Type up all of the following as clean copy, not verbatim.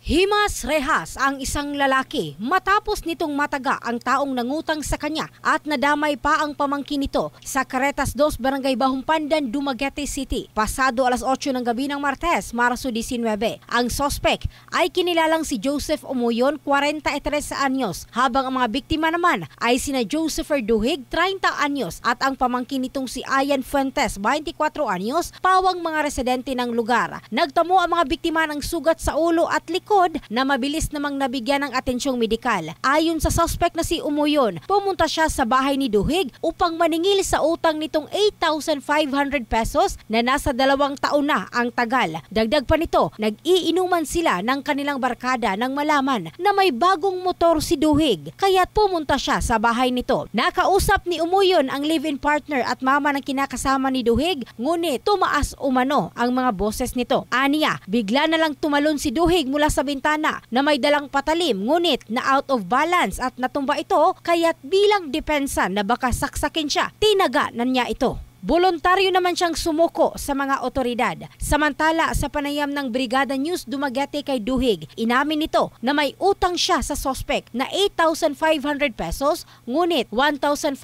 Himas rehas ang isang lalaki matapos nitong mataga ang taong nangutang sa kanya at nadamay pa ang pamangkin nito sa Caretas 2, Barangay Bahumpandan, Dumaguete City. Pasado alas 8 ng gabi ng Martes, Marso 19. Ang sospek ay kinilalang si Joseph Umuyon, 43 anyos, habang ang mga biktima naman ay sina Josepher Duhig, 30 anyos, at ang pamangkin nitong si Ayan Fuentes, 24 anyos, pawang mga residente ng lugar. Nagtamo ang mga biktima ng sugat sa ulo at likod na mabilis namang nabigyan ng atensyong medikal. Ayon sa suspect na si Umuyon, pumunta siya sa bahay ni Duhig upang maningil sa utang nitong 8,500 pesos na nasa 2 taon na ang tagal. Dagdag pa nito, nag-iinuman sila ng kanilang barkada nang malaman na may bagong motor si Duhig, kaya't pumunta siya sa bahay nito. Nakausap ni Umuyon ang live-in partner at mama ng kinakasama ni Duhig, ngunit tumaas umano ang mga boses nito. Aniya, bigla na lang tumalon si Duhig mula sa bintana na may dalang patalim, ngunit na out of balance at natumba ito, kaya't bilang depensa na baka saksakin siya, tinaga na niya ito. Voluntaryo naman siyang sumuko sa mga otoridad. Samantala, sa panayam ng Brigada News Dumaguete kay Duhig, inamin nito na may utang siya sa sospek na 8,500 pesos, ngunit 1,500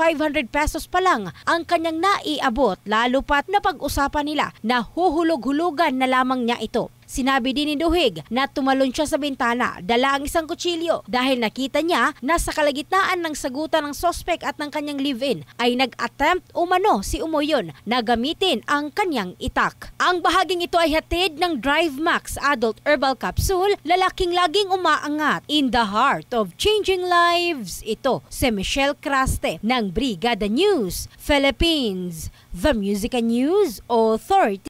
pesos pa lang ang kanyang naiabot, lalo pat na pag-usapan nila na huhulog-hulugan na lamang niya ito. Sinabi din ni Duhig na tumalon siya sa bintana, dala ang isang kutsilyo dahil nakita niya na sa kalagitnaan ng sagutan ng sospek at ng kanyang live-in ay nag-attempt umano si Umuyon na gamitin ang kanyang itak. Ang bahaging ito ay hatid ng Drive Max Adult Herbal Capsule, lalaking laging umaangat in the heart of changing lives. Ito si Michelle Craste ng Brigada News Philippines, the Music and News Authority.